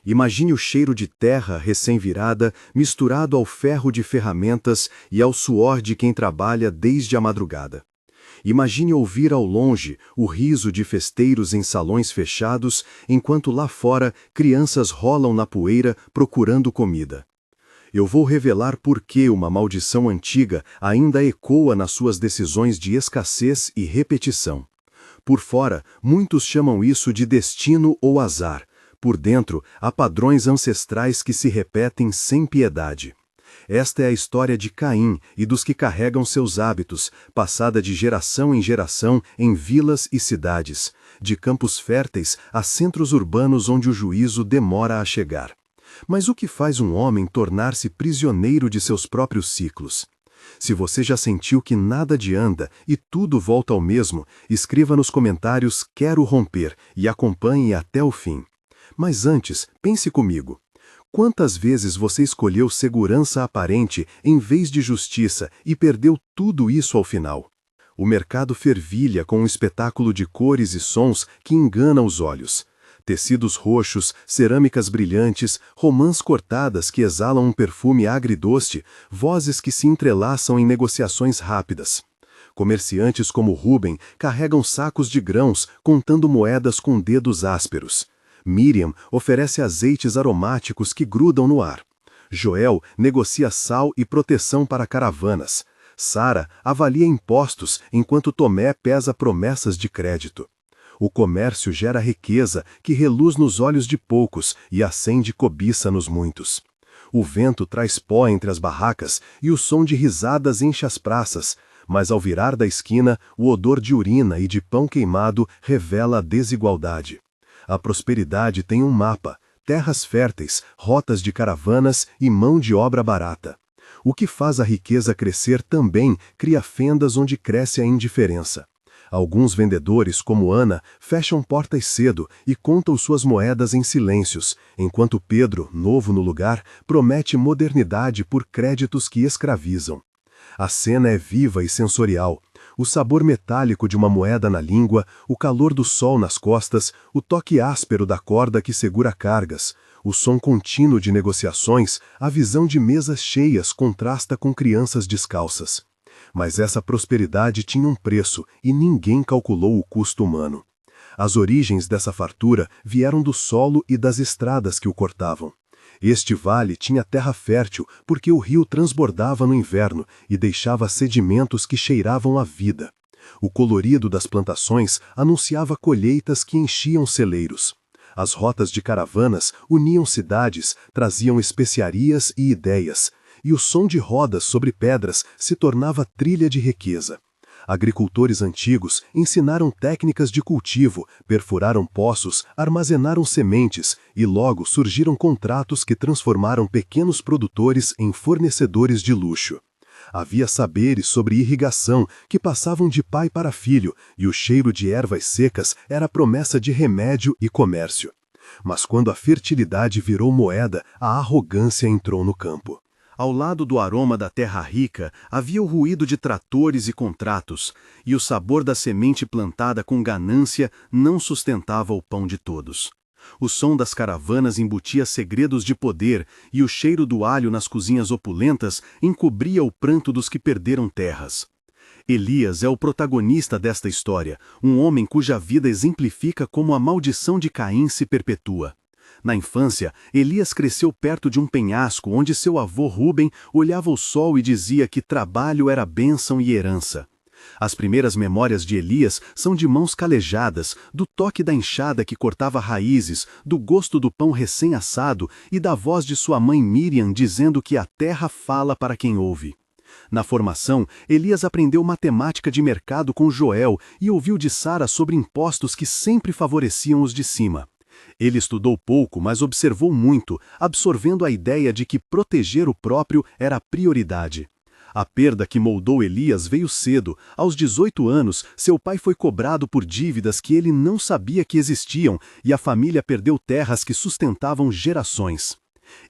Imagine o cheiro de terra recém-virada misturado ao ferro de ferramentas e ao suor de quem trabalha desde a madrugada. Imagine ouvir ao longe o riso de festeiros em salões fechados, enquanto lá fora crianças rolam na poeira procurando comida. Eu vou revelar por que uma maldição antiga ainda ecoa nas suas decisões de escassez e repetição. Por fora, muitos chamam isso de destino ou azar. Por dentro, há padrões ancestrais que se repetem sem piedade. Esta é a história de Caim e dos que carregam seus hábitos, passada de geração em geração em vilas e cidades, de campos férteis a centros urbanos onde o juízo demora a chegar. Mas o que faz um homem tornar-se prisioneiro de seus próprios ciclos? Se você já sentiu que nada adianta e tudo volta ao mesmo, escreva nos comentários "Quero romper" e acompanhe até o fim. Mas antes, pense comigo. Quantas vezes você escolheu segurança aparente em vez de justiça e perdeu tudo isso ao final? O mercado fervilha com um espetáculo de cores e sons que engana os olhos. Tecidos roxos, cerâmicas brilhantes, romãs cortadas que exalam um perfume agridoce, vozes que se entrelaçam em negociações rápidas. Comerciantes como Rubem carregam sacos de grãos contando moedas com dedos ásperos. Miriam oferece azeites aromáticos que grudam no ar. Joel negocia sal e proteção para caravanas. Sara avalia impostos enquanto Tomé pesa promessas de crédito. O comércio gera riqueza que reluz nos olhos de poucos e acende cobiça nos muitos. O vento traz pó entre as barracas e o som de risadas enche as praças, mas ao virar da esquina, o odor de urina e de pão queimado revela a desigualdade. A prosperidade tem um mapa, terras férteis, rotas de caravanas e mão de obra barata. O que faz a riqueza crescer também cria fendas onde cresce a indiferença. Alguns vendedores, como Ana, fecham portas cedo e contam suas moedas em silêncios, enquanto Pedro, novo no lugar, promete modernidade por créditos que escravizam. A cena é viva e sensorial. O sabor metálico de uma moeda na língua, o calor do sol nas costas, o toque áspero da corda que segura cargas, o som contínuo de negociações, a visão de mesas cheias contrasta com crianças descalças. Mas essa prosperidade tinha um preço e ninguém calculou o custo humano. As origens dessa fartura vieram do solo e das estradas que o cortavam. Este vale tinha terra fértil porque o rio transbordava no inverno e deixava sedimentos que cheiravam a vida. O colorido das plantações anunciava colheitas que enchiam celeiros. As rotas de caravanas uniam cidades, traziam especiarias e ideias, e o som de rodas sobre pedras se tornava trilha de riqueza. Agricultores antigos ensinaram técnicas de cultivo, perfuraram poços, armazenaram sementes e logo surgiram contratos que transformaram pequenos produtores em fornecedores de luxo. Havia saberes sobre irrigação que passavam de pai para filho e o cheiro de ervas secas era promessa de remédio e comércio. Mas quando a fertilidade virou moeda, a arrogância entrou no campo. Ao lado do aroma da terra rica, havia o ruído de tratores e contratos, e o sabor da semente plantada com ganância não sustentava o pão de todos. O som das caravanas embutia segredos de poder, e o cheiro do alho nas cozinhas opulentas encobria o pranto dos que perderam terras. Elias é o protagonista desta história, um homem cuja vida exemplifica como a maldição de Caim se perpetua. Na infância, Elias cresceu perto de um penhasco onde seu avô Rubem olhava o sol e dizia que trabalho era bênção e herança. As primeiras memórias de Elias são de mãos calejadas, do toque da enxada que cortava raízes, do gosto do pão recém-assado e da voz de sua mãe Miriam dizendo que a terra fala para quem ouve. Na formação, Elias aprendeu matemática de mercado com Joel e ouviu de Sara sobre impostos que sempre favoreciam os de cima. Ele estudou pouco, mas observou muito, absorvendo a ideia de que proteger o próprio era a prioridade. A perda que moldou Elias veio cedo. Aos 18 anos, seu pai foi cobrado por dívidas que ele não sabia que existiam e a família perdeu terras que sustentavam gerações.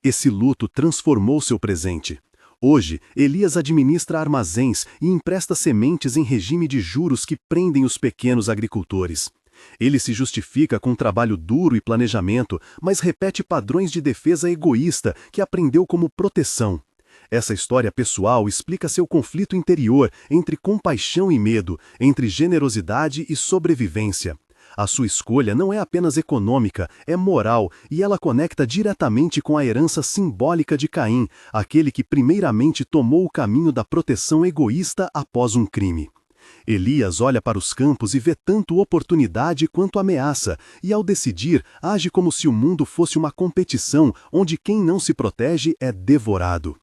Esse luto transformou seu presente. Hoje, Elias administra armazéns e empresta sementes em regime de juros que prendem os pequenos agricultores. Ele se justifica com trabalho duro e planejamento, mas repete padrões de defesa egoísta que aprendeu como proteção. Essa história pessoal explica seu conflito interior entre compaixão e medo, entre generosidade e sobrevivência. A sua escolha não é apenas econômica, é moral, e ela conecta diretamente com a herança simbólica de Caim, aquele que primeiramente tomou o caminho da proteção egoísta após um crime. Elias olha para os campos e vê tanto oportunidade quanto ameaça, e ao decidir, age como se o mundo fosse uma competição onde quem não se protege é devorado.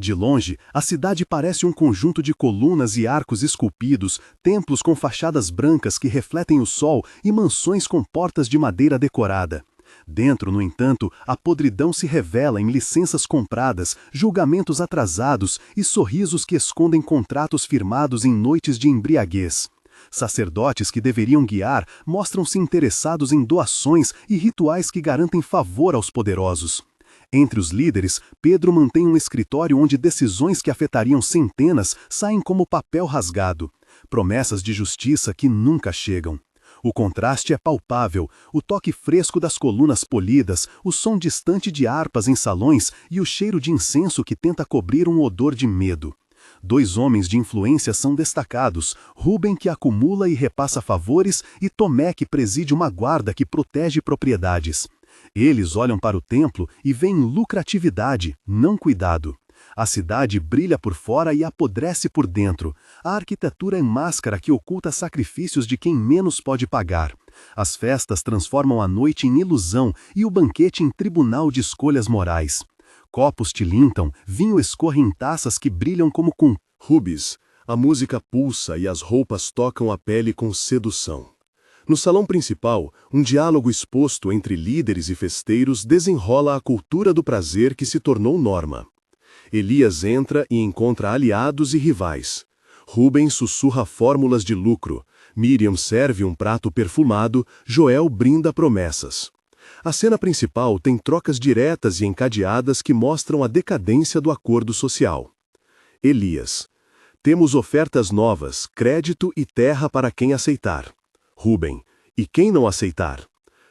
De longe, a cidade parece um conjunto de colunas e arcos esculpidos, templos com fachadas brancas que refletem o sol e mansões com portas de madeira decorada. Dentro, no entanto, a podridão se revela em licenças compradas, julgamentos atrasados e sorrisos que escondem contratos firmados em noites de embriaguez. Sacerdotes que deveriam guiar mostram-se interessados em doações e rituais que garantem favor aos poderosos. Entre os líderes, Pedro mantém um escritório onde decisões que afetariam centenas saem como papel rasgado. Promessas de justiça que nunca chegam. O contraste é palpável, o toque fresco das colunas polidas, o som distante de harpas em salões e o cheiro de incenso que tenta cobrir um odor de medo. Dois homens de influência são destacados, Rubem que acumula e repassa favores e Tomé que preside uma guarda que protege propriedades. Eles olham para o templo e veem lucratividade, não cuidado. A cidade brilha por fora e apodrece por dentro. A arquitetura é máscara que oculta sacrifícios de quem menos pode pagar. As festas transformam a noite em ilusão e o banquete em tribunal de escolhas morais. Copos tilintam, vinho escorre em taças que brilham como com rubis. A música pulsa e as roupas tocam a pele com sedução. No salão principal, um diálogo exposto entre líderes e festeiros desenrola a cultura do prazer que se tornou norma. Elias entra e encontra aliados e rivais. Rubem sussurra fórmulas de lucro, Miriam serve um prato perfumado, Joel brinda promessas. A cena principal tem trocas diretas e encadeadas que mostram a decadência do acordo social. Elias. Temos ofertas novas, crédito e terra para quem aceitar. Rubem. E quem não aceitar?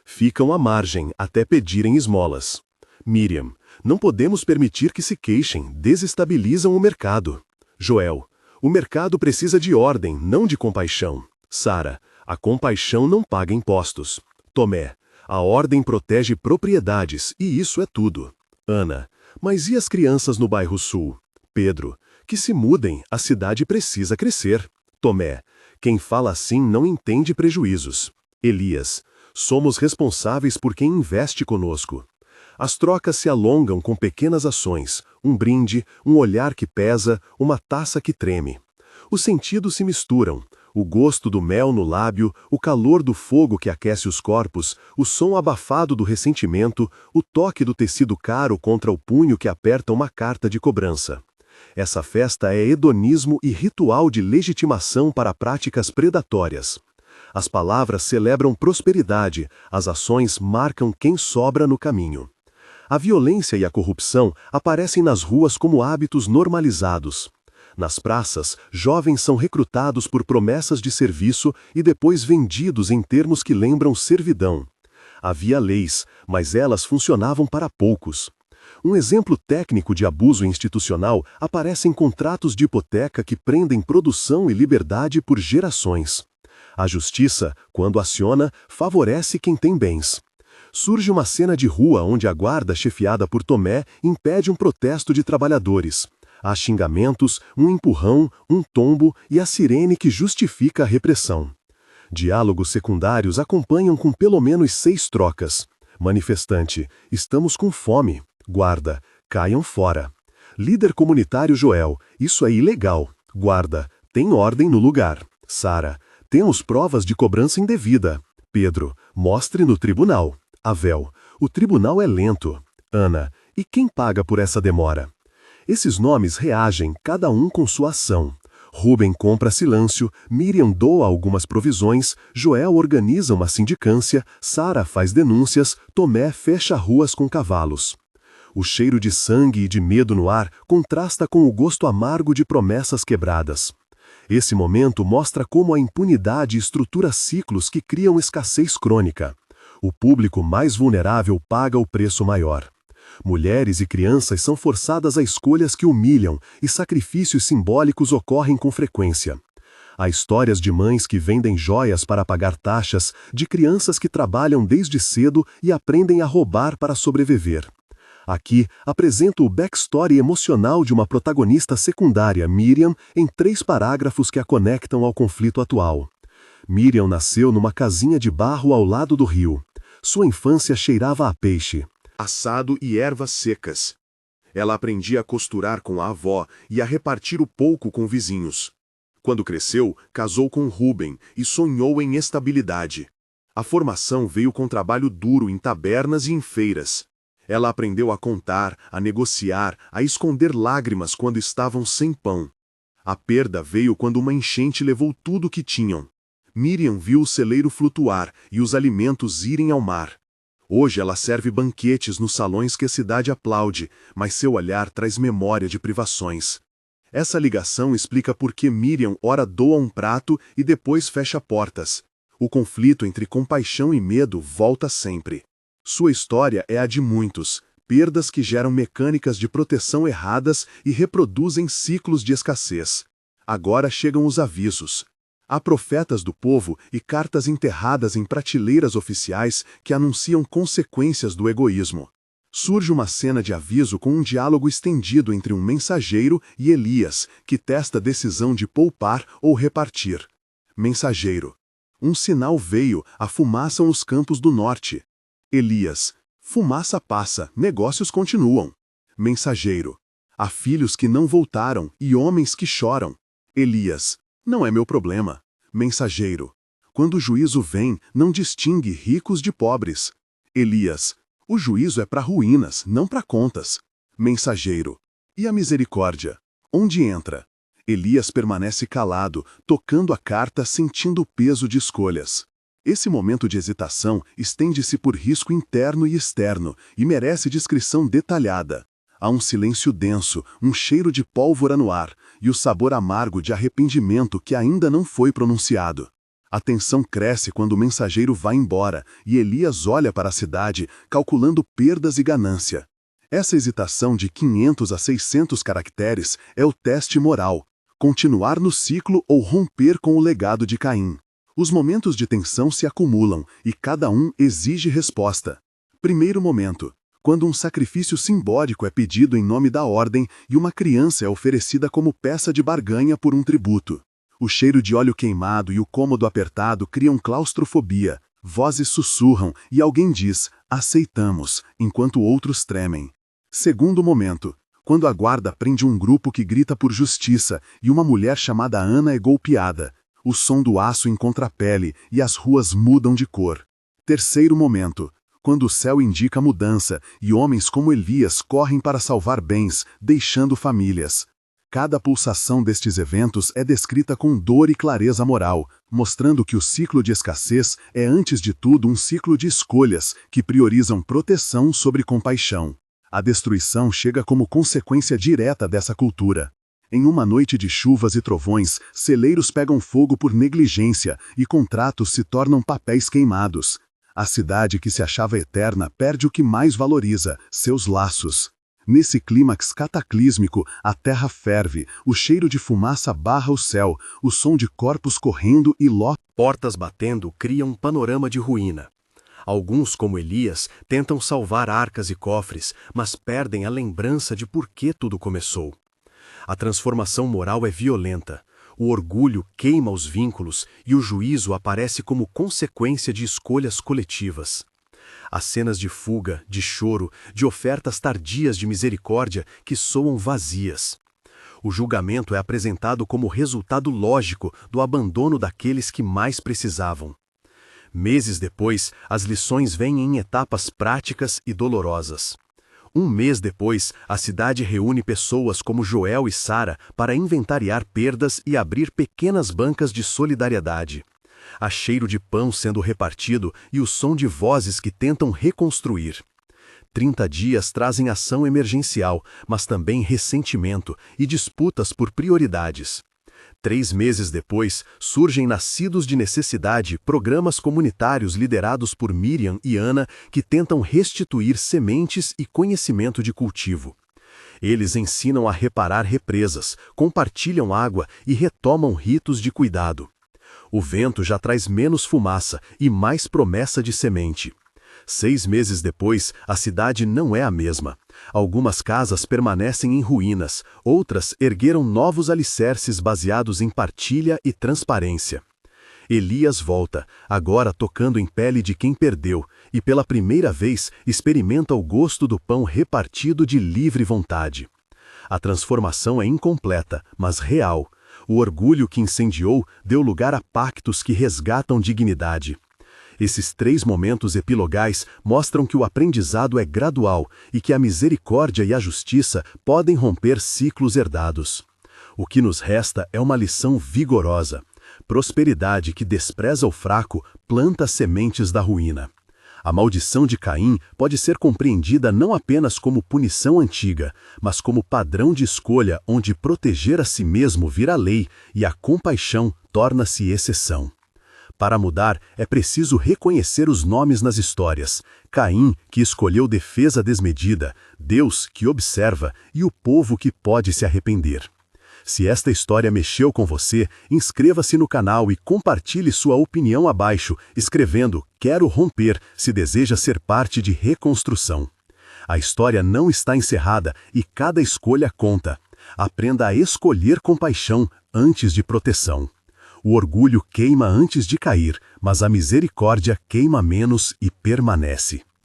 Ficam à margem até pedirem esmolas. Miriam. Não podemos permitir que se queixem, desestabilizam o mercado. Joel. O mercado precisa de ordem, não de compaixão. Sara. A compaixão não paga impostos. Tomé. A ordem protege propriedades, e isso é tudo. Ana. Mas e as crianças no bairro sul? Pedro. Que se mudem, a cidade precisa crescer. Tomé. Quem fala assim não entende prejuízos. Elias. Somos responsáveis por quem investe conosco. As trocas se alongam com pequenas ações, um brinde, um olhar que pesa, uma taça que treme. Os sentidos se misturam, o gosto do mel no lábio, o calor do fogo que aquece os corpos, o som abafado do ressentimento, o toque do tecido caro contra o punho que aperta uma carta de cobrança. Essa festa é hedonismo e ritual de legitimação para práticas predatórias. As palavras celebram prosperidade, as ações marcam quem sobra no caminho. A violência e a corrupção aparecem nas ruas como hábitos normalizados. Nas praças, jovens são recrutados por promessas de serviço e depois vendidos em termos que lembram servidão. Havia leis, mas elas funcionavam para poucos. Um exemplo técnico de abuso institucional aparece em contratos de hipoteca que prendem produção e liberdade por gerações. A justiça, quando aciona, favorece quem tem bens. Surge uma cena de rua onde a guarda chefiada por Tomé impede um protesto de trabalhadores. Há xingamentos, um empurrão, um tombo e a sirene que justifica a repressão. Diálogos secundários acompanham com pelo menos 6 trocas. Manifestante, estamos com fome. Guarda, caiam fora. Líder comunitário Joel, isso é ilegal. Guarda, tem ordem no lugar. Sara, temos provas de cobrança indevida. Pedro, mostre no tribunal. Avel, o tribunal é lento. Ana, e quem paga por essa demora? Esses nomes reagem, cada um com sua ação. Rubem compra silêncio, Miriam doa algumas provisões, Joel organiza uma sindicância, Sara faz denúncias, Tomé fecha ruas com cavalos. O cheiro de sangue e de medo no ar contrasta com o gosto amargo de promessas quebradas. Esse momento mostra como a impunidade estrutura ciclos que criam escassez crônica. O público mais vulnerável paga o preço maior. Mulheres e crianças são forçadas a escolhas que humilham e sacrifícios simbólicos ocorrem com frequência. Há histórias de mães que vendem joias para pagar taxas, de crianças que trabalham desde cedo e aprendem a roubar para sobreviver. Aqui, apresento o backstory emocional de uma protagonista secundária, Miriam, em 3 parágrafos que a conectam ao conflito atual. Miriam nasceu numa casinha de barro ao lado do rio. Sua infância cheirava a peixe, assado e ervas secas. Ela aprendia a costurar com a avó e a repartir o pouco com vizinhos. Quando cresceu, casou com Ruben e sonhou em estabilidade. A formação veio com trabalho duro em tabernas e em feiras. Ela aprendeu a contar, a negociar, a esconder lágrimas quando estavam sem pão. A perda veio quando uma enchente levou tudo o que tinham. Miriam viu o celeiro flutuar e os alimentos irem ao mar. Hoje ela serve banquetes nos salões que a cidade aplaude, mas seu olhar traz memória de privações. Essa ligação explica por que Miriam ora doa um prato e depois fecha portas. O conflito entre compaixão e medo volta sempre. Sua história é a de muitos, perdas que geram mecânicas de proteção erradas e reproduzem ciclos de escassez. Agora chegam os avisos. Há profetas do povo e cartas enterradas em prateleiras oficiais que anunciam consequências do egoísmo. Surge uma cena de aviso com um diálogo estendido entre um mensageiro e Elias, que testa a decisão de poupar ou repartir. Mensageiro: um sinal veio, a fumaça nos campos do norte. Elias: fumaça passa, negócios continuam. Mensageiro: há filhos que não voltaram e homens que choram. Elias: não é meu problema. Mensageiro: quando o juízo vem, não distingue ricos de pobres. Elias: o juízo é para ruínas, não para contas. Mensageiro: e a misericórdia? Onde entra? Elias permanece calado, tocando a carta, sentindo o peso de escolhas. Esse momento de hesitação estende-se por risco interno e externo e merece descrição detalhada. Há um silêncio denso, um cheiro de pólvora no ar e o sabor amargo de arrependimento que ainda não foi pronunciado. A tensão cresce quando o mensageiro vai embora e Elias olha para a cidade, calculando perdas e ganância. Essa hesitação de 500 a 600 caracteres é o teste moral: continuar no ciclo ou romper com o legado de Caim. Os momentos de tensão se acumulam e cada um exige resposta. Primeiro momento: quando um sacrifício simbólico é pedido em nome da ordem e uma criança é oferecida como peça de barganha por um tributo. O cheiro de óleo queimado e o cômodo apertado criam claustrofobia. Vozes sussurram e alguém diz: aceitamos, enquanto outros tremem. Segundo momento: quando a guarda prende um grupo que grita por justiça e uma mulher chamada Ana é golpeada. O som do aço encontra a pele e as ruas mudam de cor. Terceiro momento: quando o céu indica mudança e homens como Elias correm para salvar bens, deixando famílias. Cada pulsação destes eventos é descrita com dor e clareza moral, mostrando que o ciclo de escassez é antes de tudo um ciclo de escolhas que priorizam proteção sobre compaixão. A destruição chega como consequência direta dessa cultura. Em uma noite de chuvas e trovões, celeiros pegam fogo por negligência e contratos se tornam papéis queimados. A cidade que se achava eterna perde o que mais valoriza: seus laços. Nesse clímax cataclísmico, a terra ferve, o cheiro de fumaça barra o céu, o som de corpos correndo e portas batendo cria um panorama de ruína. Alguns, como Elias, tentam salvar arcas e cofres, mas perdem a lembrança de por que tudo começou. A transformação moral é violenta. O orgulho queima os vínculos e o juízo aparece como consequência de escolhas coletivas. Há cenas de fuga, de choro, de ofertas tardias de misericórdia que soam vazias. O julgamento é apresentado como resultado lógico do abandono daqueles que mais precisavam. Meses depois, as lições vêm em etapas práticas e dolorosas. Um mês depois, a cidade reúne pessoas como Joel e Sara para inventariar perdas e abrir pequenas bancas de solidariedade. Há cheiro de pão sendo repartido e o som de vozes que tentam reconstruir. 30 dias trazem ação emergencial, mas também ressentimento e disputas por prioridades. 3 meses depois, surgem nascidos de necessidade programas comunitários liderados por Miriam e Ana que tentam restituir sementes e conhecimento de cultivo. Eles ensinam a reparar represas, compartilham água e retomam ritos de cuidado. O vento já traz menos fumaça e mais promessa de semente. 6 meses depois, a cidade não é a mesma. Algumas casas permanecem em ruínas, outras ergueram novos alicerces baseados em partilha e transparência. Elias volta, agora tocando em pele de quem perdeu, e pela primeira vez experimenta o gosto do pão repartido de livre vontade. A transformação é incompleta, mas real. O orgulho que incendiou deu lugar a pactos que resgatam dignidade. Esses 3 momentos epilogais mostram que o aprendizado é gradual e que a misericórdia e a justiça podem romper ciclos herdados. O que nos resta é uma lição vigorosa. Prosperidade que despreza o fraco planta as sementes da ruína. A maldição de Caim pode ser compreendida não apenas como punição antiga, mas como padrão de escolha onde proteger a si mesmo vira lei e a compaixão torna-se exceção. Para mudar, é preciso reconhecer os nomes nas histórias. Caim, que escolheu defesa desmedida, Deus, que observa, e o povo que pode se arrepender. Se esta história mexeu com você, inscreva-se no canal e compartilhe sua opinião abaixo, escrevendo "Quero romper" se deseja ser parte de reconstrução. A história não está encerrada e cada escolha conta. Aprenda a escolher compaixão antes de proteção. O orgulho queima antes de cair, mas a misericórdia queima menos e permanece.